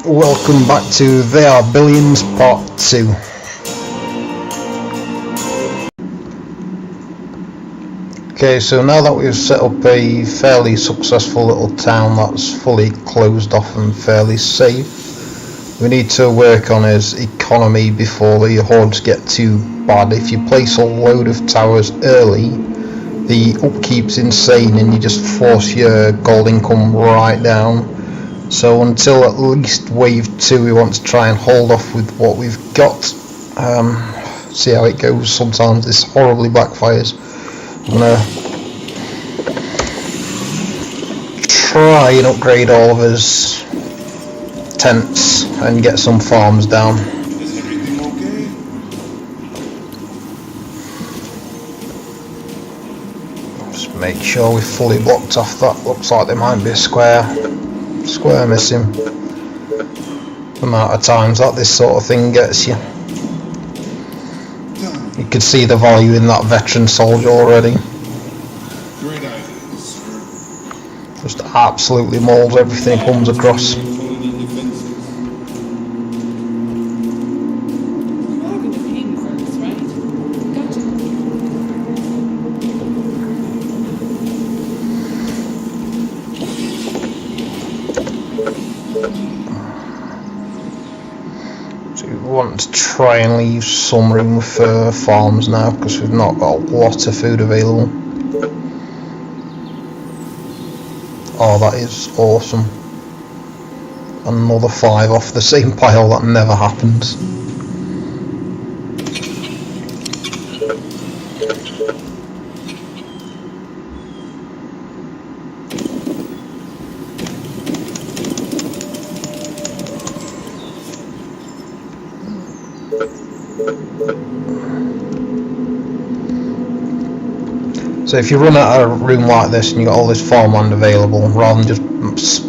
Welcome back to They Are Billions Part 2. Okay, so now that we've set up a fairly successful little town that's fully closed off and fairly safe, we need to work on his economy before the hordes get too bad. If you place a load of towers early, the upkeep's insane and you just force your gold income right down. So until at least wave 2 we want to try and hold off with what we've got. See how it goes. Sometimes this horribly backfires. I'm gonna try and upgrade all of his tents and get some farms down. Is everything okay? Just make sure we're fully blocked off that. Looks like there might be a square missing. The amount of times that this sort of thing gets you. You can see the value in that veteran soldier already. Great ideas. Just absolutely mauls everything he comes across. You are going to pay me for this, right? Gotcha. So we want to try and leave some room for farms now because we've not got a lot of food available. Oh, that is awesome. Another 5 off the same pile. That never happens. So if you run out of room like this and you've got all this farmland available, rather than just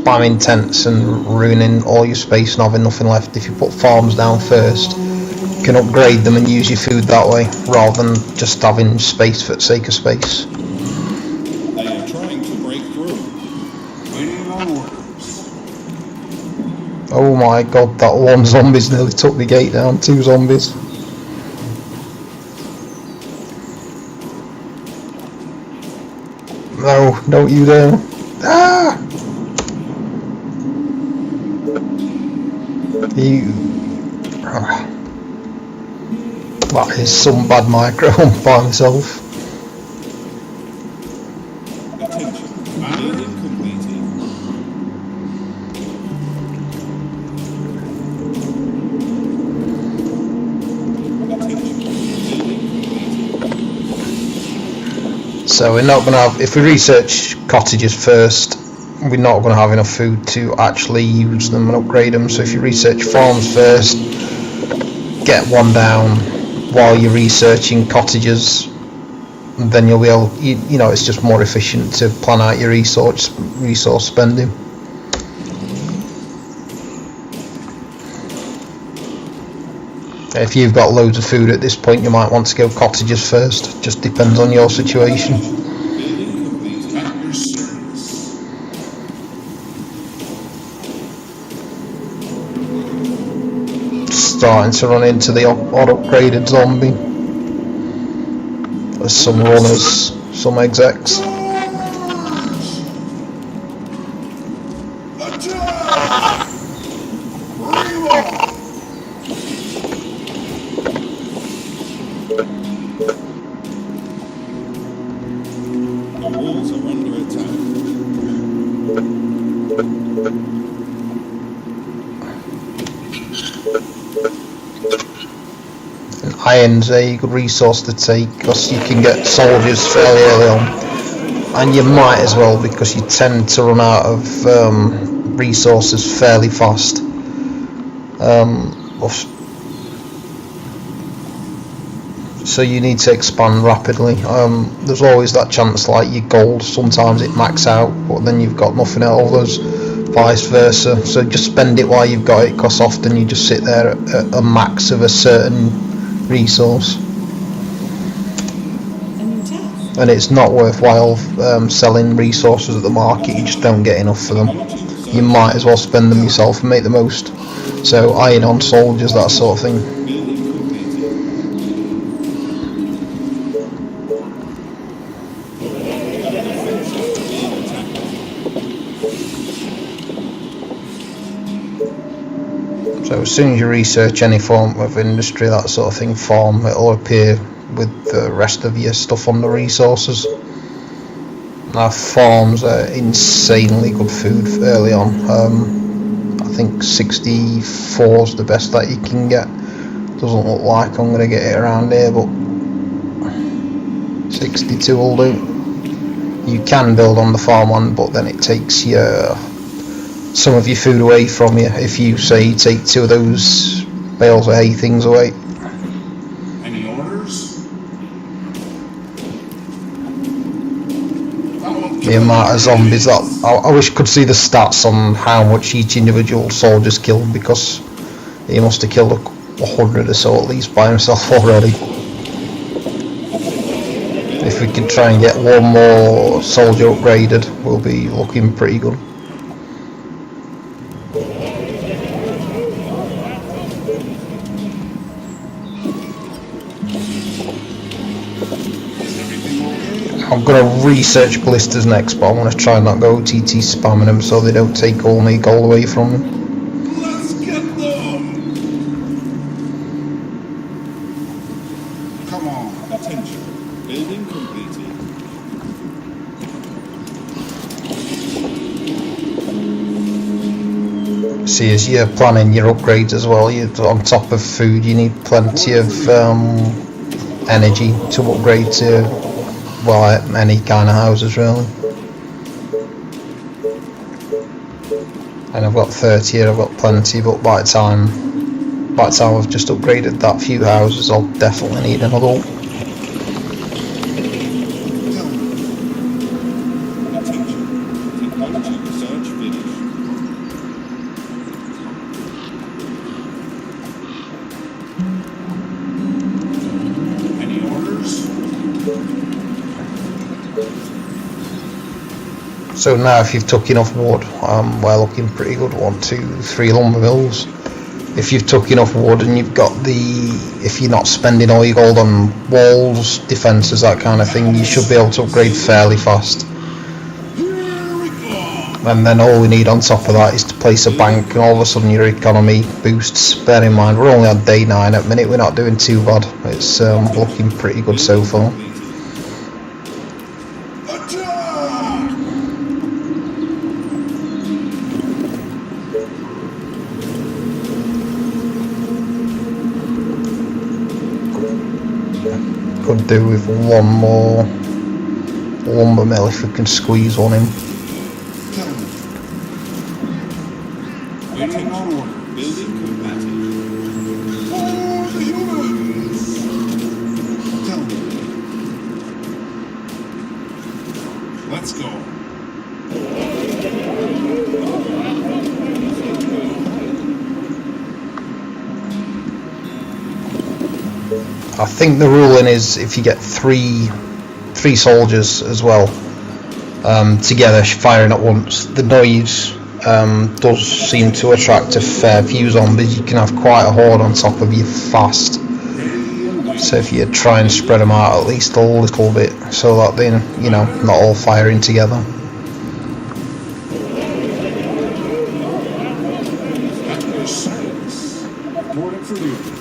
spamming tents and ruining all your space and having nothing left, if you put farms down first, you can upgrade them and use your food that way, rather than just having space for the sake of space. I am trying to break through. Waiting on orders. Oh my god, that one zombie's nearly took the gate down. 2 zombies. No, don't you dare. Ah! You... That is some bad micro by myself. Attention. Building completed. Attention. Building So we're not going to have, if we research cottages first, we're not going to have enough food to actually use them and upgrade them. So if you research farms first, get one down while you're researching cottages, then you'll be able, you know, it's just more efficient to plan out your resource spending. If you've got loads of food at this point, you might want to go cottages first. Just depends on your situation. Building complete. At your service. Starting to run into the odd upgraded zombie. There's some runners, some execs. Attack! Reload! The walls are under attack. Iron's a good resource to take because you can get soldiers fairly early on, and you might as well because you tend to run out of resources fairly fast. So you need to expand rapidly. There's always that chance, like your gold, sometimes it max out, but then you've got nothing else, vice versa. So just spend it while you've got it, because often you just sit there at a max of a certain resource, and it's not worthwhile selling resources at the market. You just don't get enough for them. you might as well spend them yourself and make the most. So iron on soldiers, that sort of thing. Building completed. Our defenses are being attacked. So as soon as you research any form of industry, that sort of thing, farm, it'll appear with the rest of your stuff on the resources. Now farms are insanely good food early on. I think 64 is the best that you can get. Doesn't look like I'm going to get it around here, but 62 will do. You can build on the farmland, but then it takes some of your food away from you if you say take 2 of those bales of hay things away. Any orders? The amount of zombies that I wish I could see the stats on how much each individual soldier's killed, because he must have killed 100 or so at least by himself already. If we could try and get one more soldier upgraded, we'll be looking pretty good. I'm going to research ballistas next, but I want to try and not go OTT spamming them so they don't take all my gold away from me. Let's get them! Come on, attention. Building completed. See, as you're planning your upgrades as well, on top of food, you need plenty of energy to upgrade to, well, any kind of houses really. And I've got 30 here, I've got plenty, but by the time I've just upgraded that few houses, I'll definitely need another one. Attention. Technology research finished. Any orders? So now if you've took enough wood, we're looking pretty good. 1, 2, 3 lumber mills. If you've took enough wood and you've got if you're not spending all your gold on walls, defences, that kind of thing, you should be able to upgrade fairly fast. Here we go! And then all we need on top of that is to place a bank, and all of a sudden your economy boosts. Bear in mind, we're only on day 9 at the minute, we're not doing too bad. It's looking pretty good so far. Could do with one more lumber mill if we can squeeze one in. Waiting on order. Building completed. For the humans! Let's go. I think the ruling is if you get three soldiers as well together firing at once, the noise does seem to attract a fair few zombies. You can have quite a horde on top of you fast. So if you try and spread them out at least a little bit, so that they're not all firing together. At your service. Reporting for duty.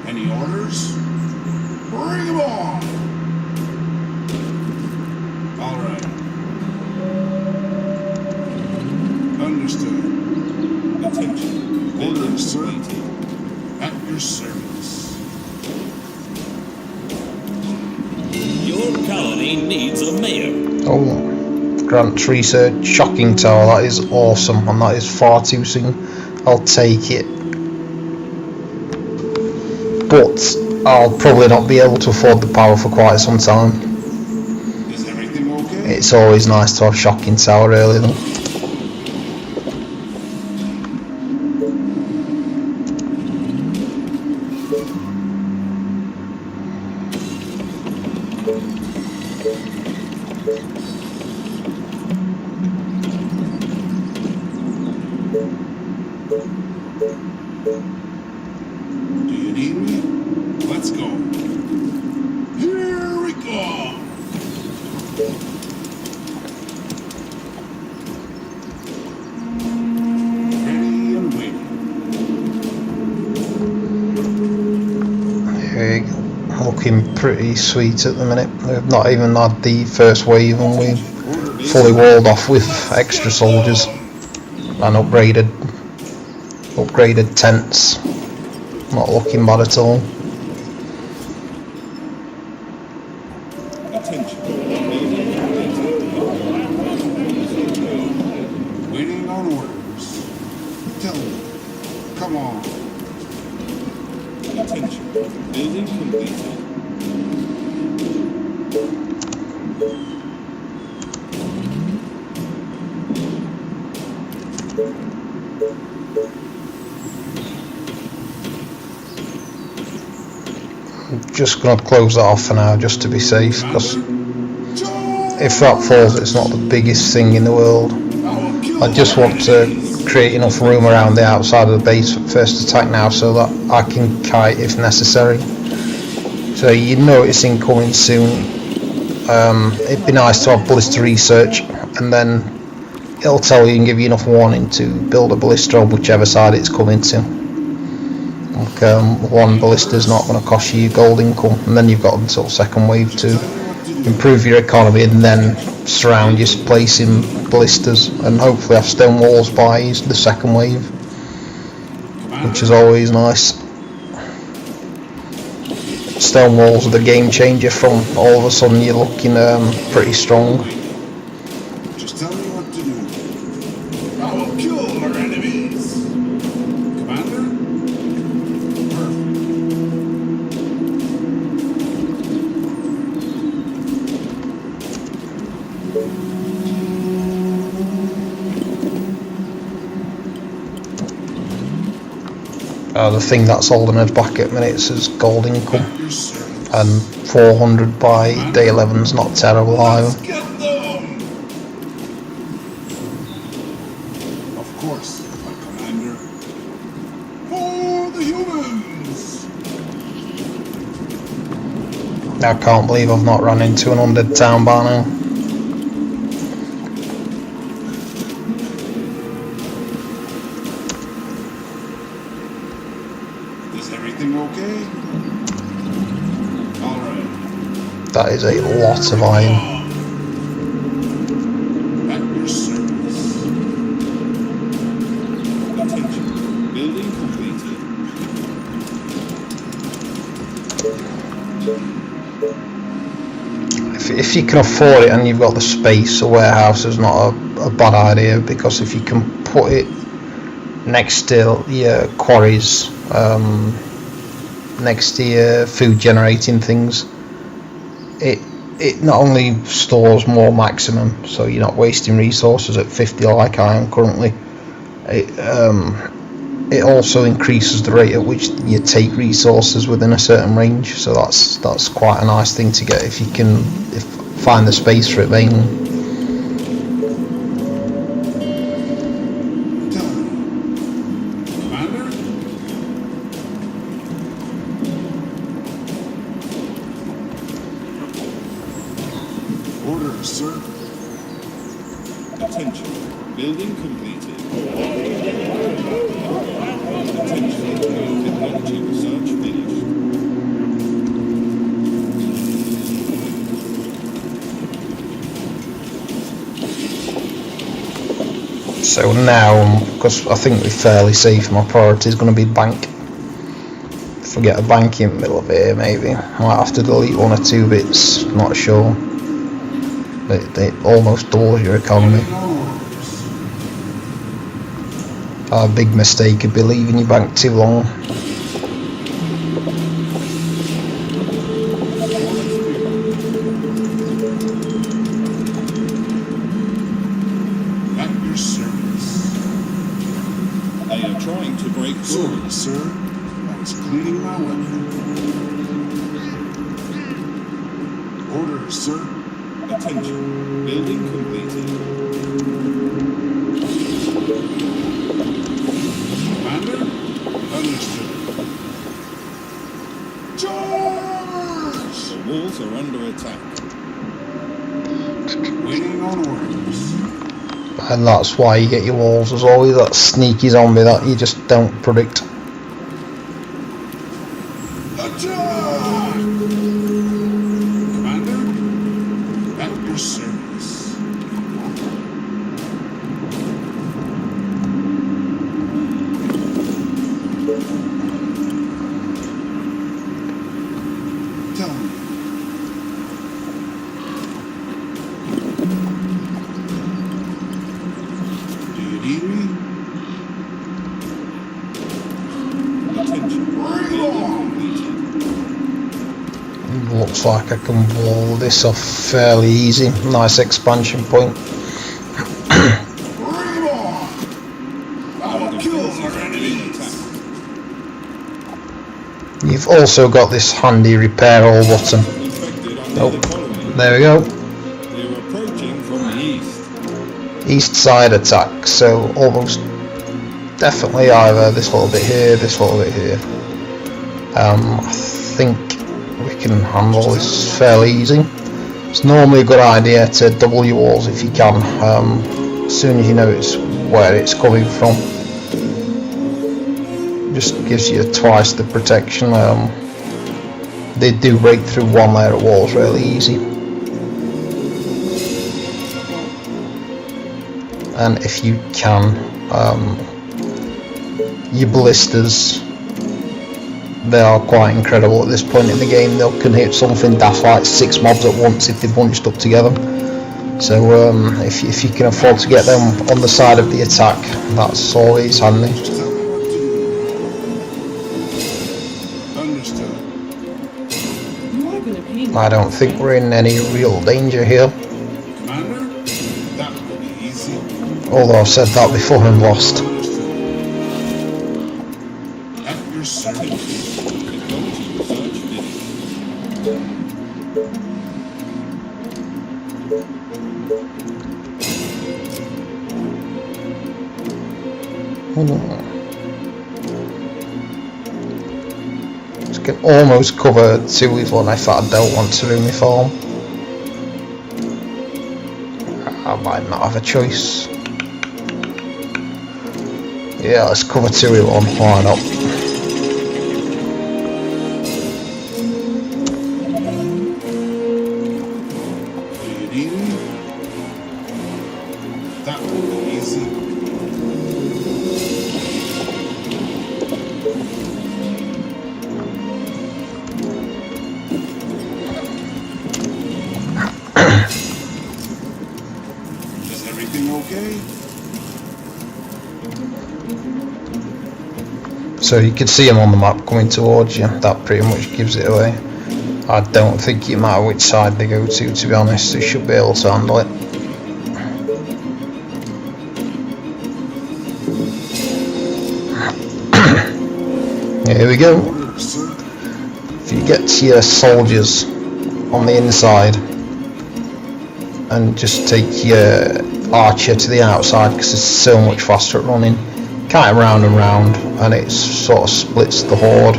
Any orders? Bring them on! All right. Understood. Attention. Building waiting. At your service. Your colony needs a mayor. Oh, Grant's research shocking tower, that is awesome, and that is far too soon. I'll take it. But I'll probably not be able to afford the power for quite some time. Is everything okay? It's always nice to have shocking tower early though. Do you need me? Let's go. Here we go. Ready and waiting. Here you go. Looking pretty sweet at the minute. We've not even had the first wave and we're fully walled off with extra soldiers and upgraded tents. Not looking bad at all. Attention. Waiting on orders. Tell me. Come on. Attention. Building completed. Just going to close that off for now just to be safe, because if that falls it's not the biggest thing in the world. I just want to create enough room around the outside of the base for first attack now so that I can kite if necessary. So you know it's incoming soon. It'd be nice to have ballista research, and then it'll tell you and give you enough warning to build a ballista on whichever side it's coming to. One ballista is not going to cost you gold income, and then you've got until second wave to improve your economy and then surround your place in ballistas and hopefully have stone walls by the second wave, which is always nice. Stone walls are the game changer from all of a sudden you're looking pretty strong. Just tell me what to do. I will kill our enemies. Commander? The thing that's holding us back at minutes is gold income, and 400 by day 11's not terrible either. Let's get them! Of course, my commander. For the humans! I can't believe I've not run into an undead town by now. Is everything okay? Alright. That is a lot of iron. At your service. Attention. Building completed. If you can afford it and you've got the space, a warehouse is not a bad idea, because if you can put it next to your quarries, next to your food generating things, it not only stores more maximum, so you're not wasting resources at 50 like I am currently, it also increases the rate at which you take resources within a certain range, so that's quite a nice thing to get if you can find the space for it mainly. Orders, sir. Attention. Building completed. Attention. Technology research finished. So now, because I think we're fairly safe, my priority is going to be bank. If I get a bank in the middle of here, maybe I might have to delete one or two bits, not sure. They almost doubles your economy. A big mistake would be leaving your bank too long. At your service. I am trying to break through. Sorry, sir. I was cleaning my weapon. Orders, sir. Attention. Building completed. Commander? Understood. Charge! The walls are under attack. Waiting on orders. And that's why you get your walls. There's always that sneaky zombie that you just don't predict. Attack! Commander? At your service. Tell me. Do you need me? Attention. Building completed. Looks like I can wall this off fairly easy. Nice expansion point. Bring on! I'll kill our Being enemies! attacked. You've also got this handy repair all button. Infected under Oh, the colony. there we go. They're approaching from the east. East side attack, so almost definitely either this little bit here, this little bit here. I think we can handle this fairly easy. It's normally a good idea to double your walls if you can, as soon as you know it's where it's coming from. Just gives you twice the protection. They do break through one layer of walls really easy. And if you can, your ballistas, they are quite incredible at this point in the game. They can hit something daft like 6 mobs at once if they're bunched up together. So if you can afford to get them on the side of the attack, that's always handy. Just tell me what to do. Understood. You are gonna pay me. I don't think we're in any real danger here. Commander? That will be easy. Although I've said that before and lost. Understood. At your service. Technology research finished. This can almost cover 2 with 1 if I don't want to uniform. I might not have a choice. Yeah, let's cover 2 with 1, why not? Do you need me? That will be easy. Is everything okay? So you can see them on the map coming towards you. That pretty much gives it away. I don't think it matters which side they go to be honest. They should be able to handle it. Here we go. Orders, sir. If you get to your soldiers on the inside and just take your archer to the outside because it's so much faster at running, kite round and round and it sort of splits the horde,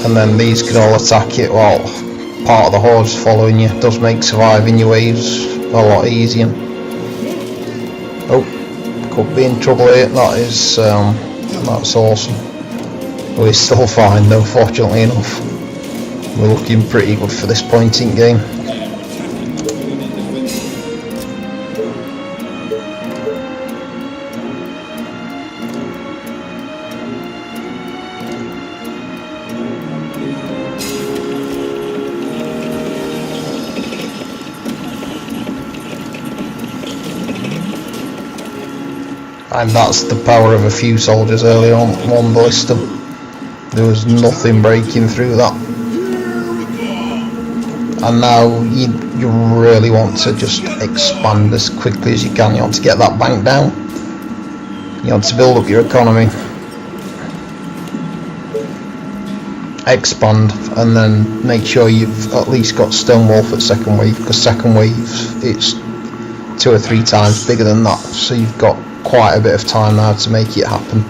and then these can all attack it while part of the horde's following you. It does make surviving your waves a lot easier. Oh, could be in trouble here. That's awesome. We're still fine though, fortunately enough. We're looking pretty good for this point in game. And that's the power of a few soldiers early on one ballista. There was nothing breaking through that. And now you really want to just expand as quickly as you can. You want to get that bank down. You want to build up your economy. expand, and then make sure you've at least got Stonewall for second wave, because second wave it's 2 or 3 times bigger than that, so you've got quite a bit of time now to make it happen.